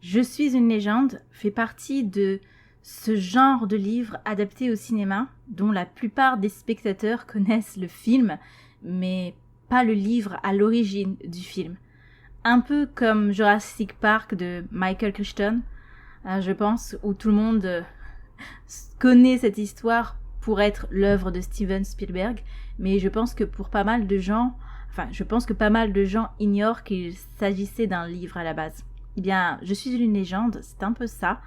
Je suis une légende fait partie de ce genre de livre adapté au cinéma dont la plupart des spectateurs connaissent le film, mais pas le livre à l'origine du film. Un peu comme Jurassic Park de Michael Crichton, je pense, où tout le monde connaît cette histoire pour être l'œuvre de Steven Spielberg, mais je pense que pas mal de gens ignorent qu'il s'agissait d'un livre à la base. Eh bien, Je suis une légende, c'est un peu ça.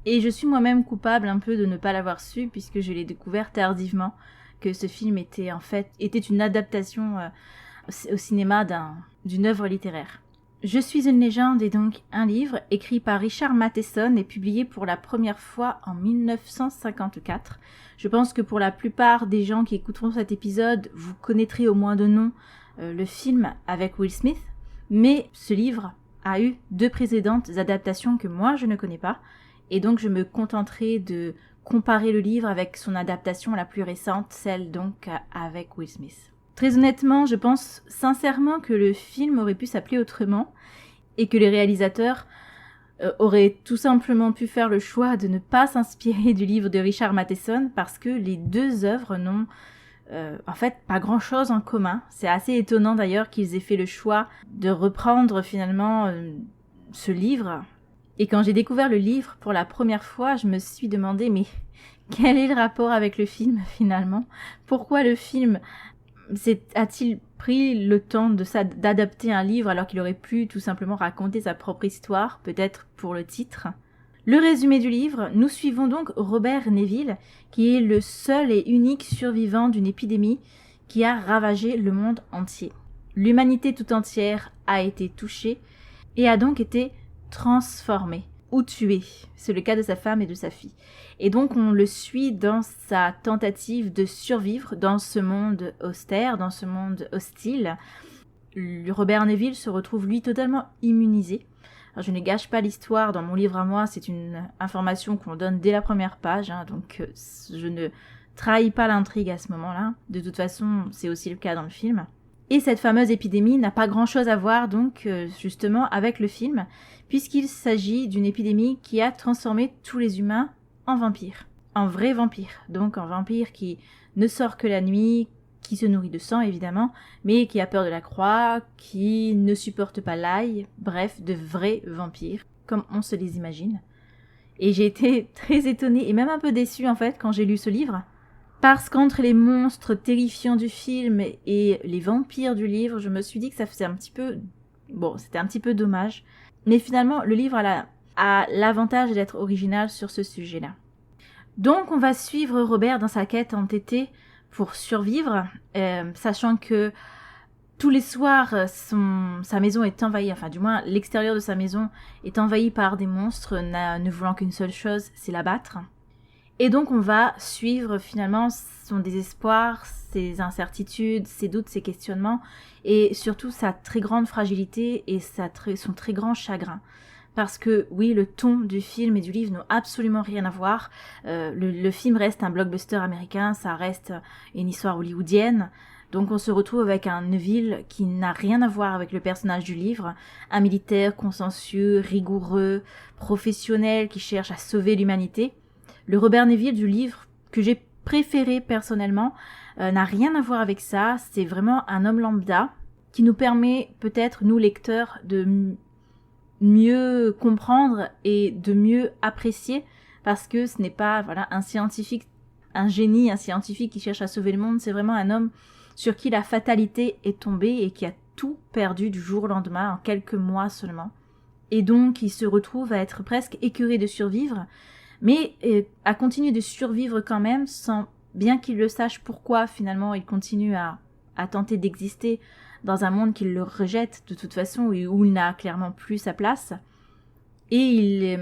Et je suis moi-même coupable un peu de ne pas l'avoir su, puisque je l'ai découvert tardivement, que ce film était une adaptation au cinéma d'une œuvre littéraire. Je suis une légende est donc un livre écrit par Richard Matheson et publié pour la première fois en 1954. Je pense que pour la plupart des gens qui écouteront cet épisode, vous connaîtrez au moins de nom le film avec Will Smith, mais ce livre a eu 2 précédentes adaptations que moi je ne connais pas, et donc je me contenterai de comparer le livre avec son adaptation la plus récente, celle donc avec Will Smith. Très honnêtement, je pense sincèrement que le film aurait pu s'appeler autrement et que les réalisateurs auraient tout simplement pu faire le choix de ne pas s'inspirer du livre de Richard Matheson parce que les 2 œuvres n'ont en fait pas grand-chose en commun. C'est assez étonnant d'ailleurs qu'ils aient fait le choix de reprendre finalement ce livre. Et quand j'ai découvert le livre pour la première fois, je me suis demandé mais quel est le rapport avec le film finalement ? Pourquoi le film a-t-il pris le temps d'adapter un livre alors qu'il aurait pu tout simplement raconter sa propre histoire, peut-être pour le titre ? Le résumé du livre, nous suivons donc Robert Neville, qui est le seul et unique survivant d'une épidémie qui a ravagé le monde entier. L'humanité tout entière a été touchée et a donc été transformée ou tuée. C'est le cas de sa femme et de sa fille. Et donc on le suit dans sa tentative de survivre dans ce monde austère, dans ce monde hostile. Robert Neville se retrouve lui totalement immunisé. Alors, je ne gâche pas l'histoire dans mon livre à moi, c'est une information qu'on donne dès la première page, donc je ne trahis pas l'intrigue à ce moment-là. De toute façon, c'est aussi le cas dans le film. Et cette fameuse épidémie n'a pas grand-chose à voir donc justement avec le film, puisqu'il s'agit d'une épidémie qui a transformé tous les humains en vampires. En vrais vampires, donc en vampires qui ne sort que la nuit, qui se nourrit de sang évidemment, mais qui a peur de la croix, qui ne supporte pas l'ail, bref, de vrais vampires, comme on se les imagine. Et j'ai été très étonnée et même un peu déçue en fait quand j'ai lu ce livre, parce qu'entre les monstres terrifiants du film et les vampires du livre, je me suis dit que ça faisait c'était un petit peu dommage, mais finalement le livre a l'avantage d'être original sur ce sujet-là. Donc on va suivre Robert dans sa quête entêtée pour survivre, sachant que tous les soirs, sa maison est envahie, enfin du moins l'extérieur de sa maison est envahi par des monstres ne voulant qu'une seule chose, c'est l'abattre. Et donc on va suivre finalement son désespoir, ses incertitudes, ses doutes, ses questionnements, et surtout sa très grande fragilité et son très grand chagrin. Parce que oui, le ton du film et du livre n'ont absolument rien à voir. Le film reste un blockbuster américain, ça reste une histoire hollywoodienne. Donc on se retrouve avec un Neville qui n'a rien à voir avec le personnage du livre. Un militaire consciencieux, rigoureux, professionnel qui cherche à sauver l'humanité. Le Robert Neville du livre que j'ai préféré personnellement n'a rien à voir avec ça. C'est vraiment un homme lambda qui nous permet peut-être, nous lecteurs, de mieux comprendre et de mieux apprécier, parce que ce n'est pas un scientifique qui cherche à sauver le monde, c'est vraiment un homme sur qui la fatalité est tombée et qui a tout perdu du jour au lendemain en quelques mois seulement. Et donc il se retrouve à être presque écœuré de survivre, mais à continuer de survivre quand même, sans bien qu'il le sache pourquoi finalement il continue à tenter d'exister dans un monde qui le rejette de toute façon et où il n'a clairement plus sa place. Et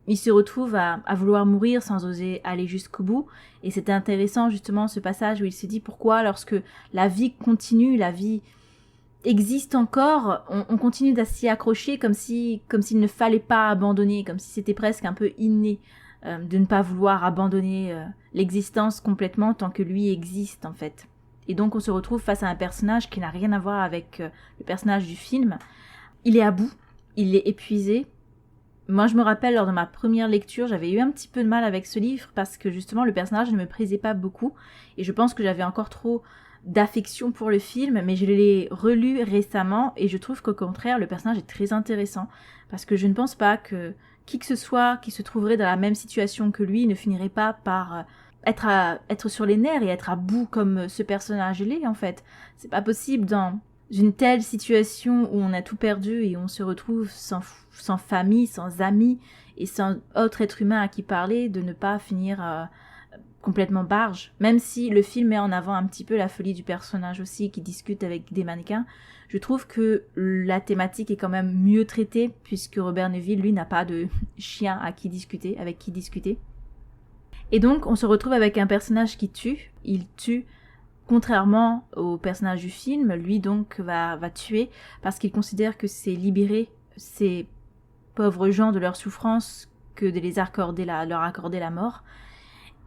il se retrouve à vouloir mourir sans oser aller jusqu'au bout. Et c'est intéressant justement ce passage où il se dit pourquoi lorsque la vie continue, la vie existe encore, on continue d'à s'y accrocher comme s'il ne fallait pas abandonner, comme si c'était presque un peu inné de ne pas vouloir abandonner l'existence complètement tant que lui existe en fait. Et donc on se retrouve face à un personnage qui n'a rien à voir avec le personnage du film. Il est à bout, il est épuisé, Moi, je me rappelle, lors de ma première lecture, j'avais eu un petit peu de mal avec ce livre parce que justement, le personnage ne me plaisait pas beaucoup. Et je pense que j'avais encore trop d'affection pour le film, mais je l'ai relu récemment et je trouve qu'au contraire, le personnage est très intéressant. Parce que je ne pense pas que qui que ce soit qui se trouverait dans la même situation que lui ne finirait pas par être sur les nerfs et être à bout comme ce personnage l'est, en fait. C'est pas possible dans une telle situation où on a tout perdu et on se retrouve sans famille, sans amis et sans autre être humain à qui parler, de ne pas finir complètement barge. Même si le film met en avant un petit peu la folie du personnage aussi, qui discute avec des mannequins, je trouve que la thématique est quand même mieux traitée, puisque Robert Neville, lui, n'a pas de chien avec qui discuter. Et donc, on se retrouve avec un personnage qui tue. Il tue. Contrairement au personnage du film, lui donc va tuer parce qu'il considère que c'est libérer ces pauvres gens de leur souffrance que de leur accorder la mort.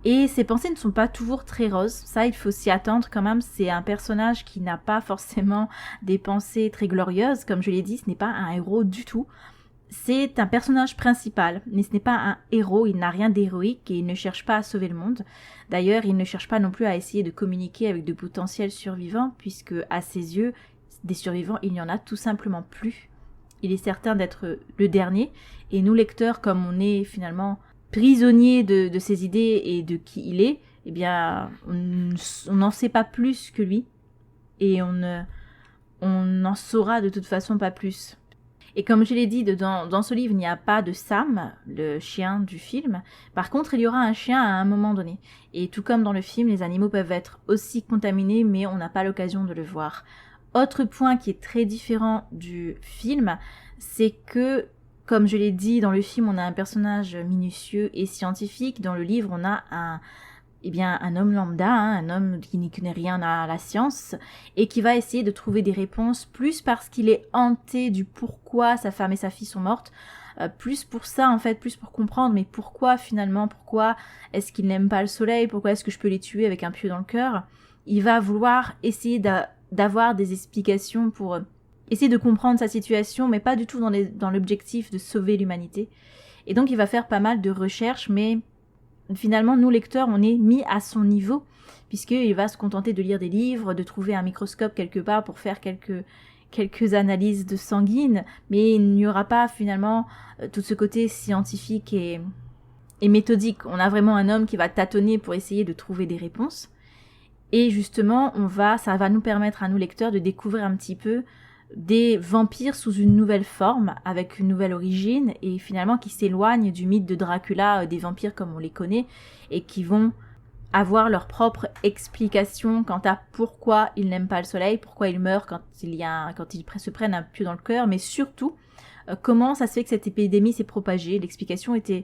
Et ses pensées ne sont pas toujours très roses, ça il faut s'y attendre quand même, c'est un personnage qui n'a pas forcément des pensées très glorieuses, comme je l'ai dit, ce n'est pas un héros du tout. C'est un personnage principal, mais ce n'est pas un héros, il n'a rien d'héroïque et il ne cherche pas à sauver le monde. D'ailleurs, il ne cherche pas non plus à essayer de communiquer avec de potentiels survivants, puisque à ses yeux, des survivants, il n'y en a tout simplement plus. Il est certain d'être le dernier, et nous lecteurs, comme on est finalement prisonniers de ses idées et de qui il est, eh bien, on n'en sait pas plus que lui, et on n'en saura de toute façon pas plus. Et comme je l'ai dit, dans ce livre, il n'y a pas de Sam, le chien du film. Par contre, il y aura un chien à un moment donné. Et tout comme dans le film, les animaux peuvent être aussi contaminés, mais on n'a pas l'occasion de le voir. Autre point qui est très différent du film, c'est que, comme je l'ai dit, dans le film, on a un personnage minutieux et scientifique. Dans le livre, on a un homme lambda, un homme qui n'y connaît rien à la science et qui va essayer de trouver des réponses, plus parce qu'il est hanté du pourquoi sa femme et sa fille sont mortes, plus pour ça en fait, plus pour comprendre mais pourquoi finalement, pourquoi est-ce qu'il n'aime pas le soleil, pourquoi est-ce que je peux les tuer avec un pieu dans le cœur. Il va vouloir essayer d'avoir des explications pour essayer de comprendre sa situation, mais pas du tout dans l'objectif de sauver l'humanité. Et donc il va faire pas mal de recherches, mais finalement, nous, lecteurs, on est mis à son niveau, puisqu'il va se contenter de lire des livres, de trouver un microscope quelque part pour faire quelques analyses de sanguine, mais il n'y aura pas finalement tout ce côté scientifique et méthodique. On a vraiment un homme qui va tâtonner pour essayer de trouver des réponses. Et justement, ça va nous permettre à nous, lecteurs, de découvrir un petit peu des vampires sous une nouvelle forme, avec une nouvelle origine, et finalement qui s'éloignent du mythe de Dracula, des vampires comme on les connaît, et qui vont avoir leur propre explication quant à pourquoi ils n'aiment pas le soleil, pourquoi ils meurent quand ils se prennent un pieu dans le cœur, mais surtout comment ça se fait que cette épidémie s'est propagée. L'explication était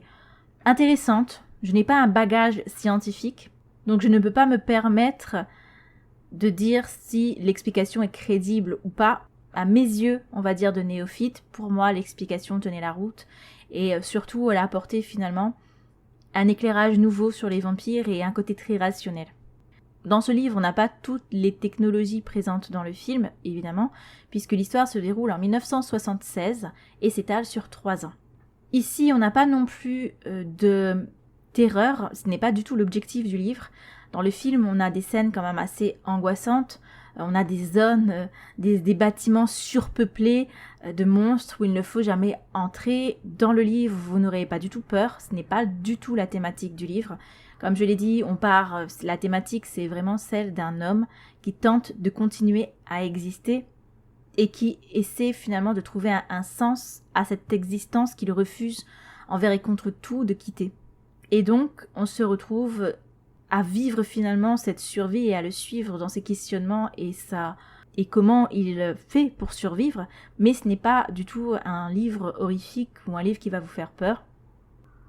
intéressante. Je n'ai pas un bagage scientifique, donc je ne peux pas me permettre de dire si l'explication est crédible ou pas. À mes yeux, on va dire de néophyte, pour moi l'explication tenait la route et surtout elle a apporté finalement un éclairage nouveau sur les vampires et un côté très rationnel. Dans ce livre, on n'a pas toutes les technologies présentes dans le film, évidemment, puisque l'histoire se déroule en 1976 et s'étale sur 3 ans. Ici, on n'a pas non plus de terreur, ce n'est pas du tout l'objectif du livre. Dans le film, on a des scènes quand même assez angoissantes. On a des zones, des bâtiments surpeuplés de monstres où il ne faut jamais entrer. Dans le livre, vous n'aurez pas du tout peur. Ce n'est pas du tout la thématique du livre. Comme je l'ai dit, la thématique, c'est vraiment celle d'un homme qui tente de continuer à exister et qui essaie finalement de trouver un sens à cette existence qu'il refuse envers et contre tout de quitter. Et donc, on se retrouve à vivre finalement cette survie et à le suivre dans ses questionnements et comment il fait pour survivre, mais ce n'est pas du tout un livre horrifique ou un livre qui va vous faire peur.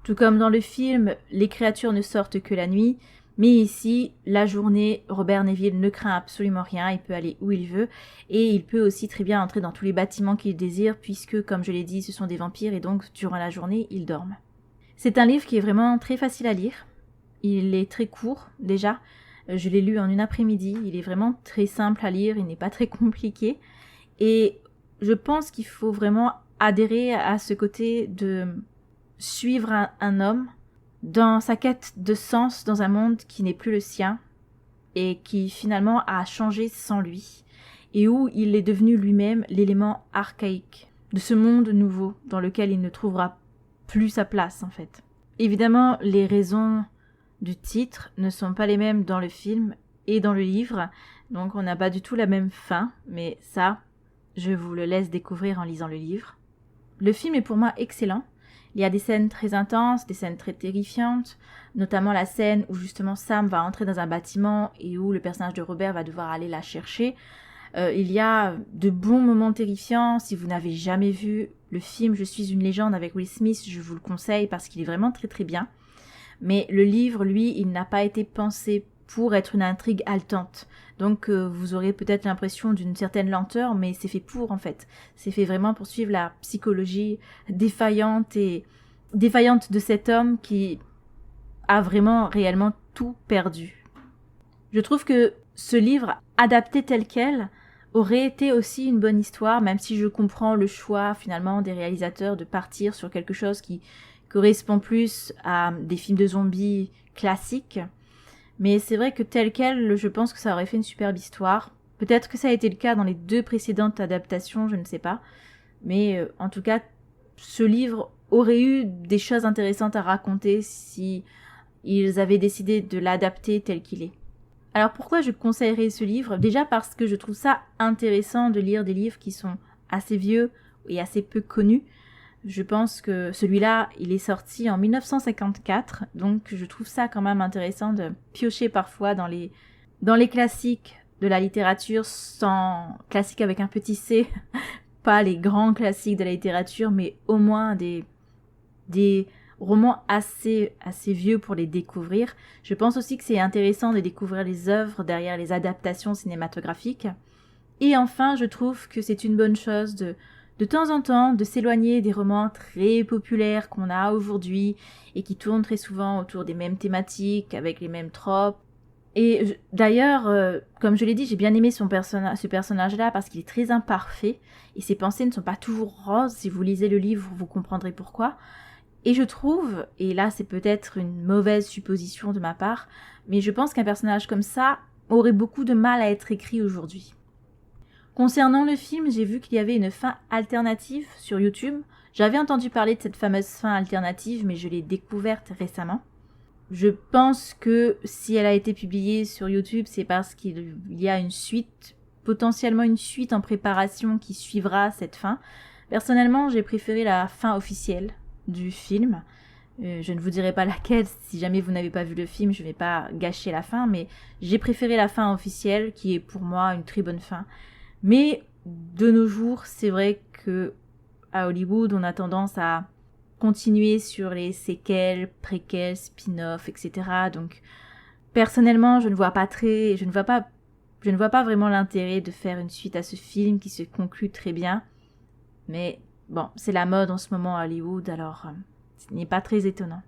Tout comme dans le film, les créatures ne sortent que la nuit, mais ici, la journée, Robert Neville ne craint absolument rien, il peut aller où il veut, et il peut aussi très bien entrer dans tous les bâtiments qu'il désire, puisque, comme je l'ai dit, ce sont des vampires, et donc, durant la journée, ils dorment. C'est un livre qui est vraiment très facile à lire. Il est très court, déjà. Je l'ai lu en une après-midi. Il est vraiment très simple à lire. Il n'est pas très compliqué. Et je pense qu'il faut vraiment adhérer à ce côté de suivre un homme dans sa quête de sens dans un monde qui n'est plus le sien et qui finalement a changé sans lui et où il est devenu lui-même l'élément archaïque de ce monde nouveau dans lequel il ne trouvera plus sa place en fait. Évidemment, les raisons du titre ne sont pas les mêmes dans le film et dans le livre, donc on n'a pas du tout la même fin, mais ça, je vous le laisse découvrir en lisant le livre. Le film est pour moi excellent. Il y a des scènes très intenses, des scènes très terrifiantes, notamment la scène où justement Sam va entrer dans un bâtiment et où le personnage de Robert va devoir aller la chercher. Il y a de bons moments terrifiants. Si vous n'avez jamais vu le film Je suis une légende avec Will Smith, je vous le conseille parce qu'il est vraiment très très bien. Mais le livre, lui, il n'a pas été pensé pour être une intrigue haletante. Donc vous aurez peut-être l'impression d'une certaine lenteur, mais c'est fait pour en fait. C'est fait vraiment pour suivre la psychologie défaillante de cet homme qui a vraiment réellement tout perdu. Je trouve que ce livre, adapté tel quel, aurait été aussi une bonne histoire, même si je comprends le choix finalement des réalisateurs de partir sur quelque chose qui correspond plus à des films de zombies classiques. Mais c'est vrai que tel quel, je pense que ça aurait fait une superbe histoire. Peut-être que ça a été le cas dans les 2 précédentes adaptations, je ne sais pas. Mais en tout cas, ce livre aurait eu des choses intéressantes à raconter si ils avaient décidé de l'adapter tel qu'il est. Alors pourquoi je conseillerais ce livre ? Déjà parce que je trouve ça intéressant de lire des livres qui sont assez vieux et assez peu connus. Je pense que celui-là, il est sorti en 1954, donc je trouve ça quand même intéressant de piocher parfois dans les classiques de la littérature, sans classique avec un petit C, pas les grands classiques de la littérature, mais au moins des romans assez vieux pour les découvrir. Je pense aussi que c'est intéressant de découvrir les œuvres derrière les adaptations cinématographiques. Et enfin, je trouve que c'est une bonne chose de temps en temps, de s'éloigner des romans très populaires qu'on a aujourd'hui et qui tournent très souvent autour des mêmes thématiques, avec les mêmes tropes. Et d'ailleurs, comme je l'ai dit, j'ai bien aimé ce personnage-là parce qu'il est très imparfait et ses pensées ne sont pas toujours roses. Si vous lisez le livre, vous comprendrez pourquoi. Et je trouve, et là c'est peut-être une mauvaise supposition de ma part, mais je pense qu'un personnage comme ça aurait beaucoup de mal à être écrit aujourd'hui. Concernant le film, j'ai vu qu'il y avait une fin alternative sur YouTube. J'avais entendu parler de cette fameuse fin alternative, mais je l'ai découverte récemment. Je pense que si elle a été publiée sur YouTube, c'est parce qu'il y a une suite, potentiellement une suite en préparation qui suivra cette fin. Personnellement, j'ai préféré la fin officielle du film. Je ne vous dirai pas laquelle, si jamais vous n'avez pas vu le film, je ne vais pas gâcher la fin, mais j'ai préféré la fin officielle, qui est pour moi une très bonne fin. Mais de nos jours, c'est vrai que à Hollywood, on a tendance à continuer sur les séquelles, préquels, spin-off, etc. Donc, personnellement, je ne vois pas vraiment l'intérêt de faire une suite à ce film qui se conclut très bien. Mais bon, c'est la mode en ce moment à Hollywood, alors ce n'est pas très étonnant.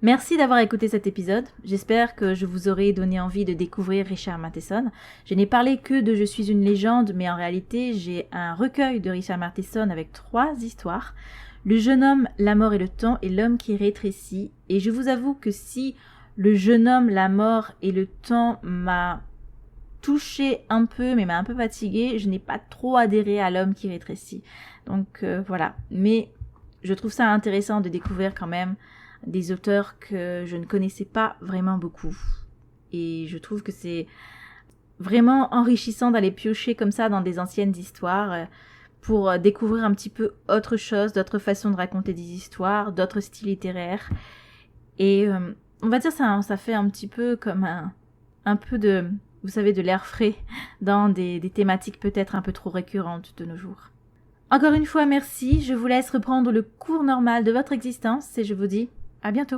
Merci d'avoir écouté cet épisode. J'espère que je vous aurai donné envie de découvrir Richard Matheson. Je n'ai parlé que de Je suis une légende, mais en réalité, j'ai un recueil de Richard Matheson avec 3 histoires. Le jeune homme, la mort et le temps et l'homme qui rétrécit. Et je vous avoue que si le jeune homme, la mort et le temps m'a touché un peu, mais m'a un peu fatiguée, je n'ai pas trop adhéré à l'homme qui rétrécit. Donc voilà. Mais je trouve ça intéressant de découvrir quand même des auteurs que je ne connaissais pas vraiment beaucoup. Et je trouve que c'est vraiment enrichissant d'aller piocher comme ça dans des anciennes histoires pour découvrir un petit peu autre chose, d'autres façons de raconter des histoires, d'autres styles littéraires. Et on va dire ça fait un petit peu comme un peu de, vous savez, de l'air frais dans des thématiques peut-être un peu trop récurrentes de nos jours. Encore une fois, merci. Je vous laisse reprendre le cours normal de votre existence et je vous dis à bientôt.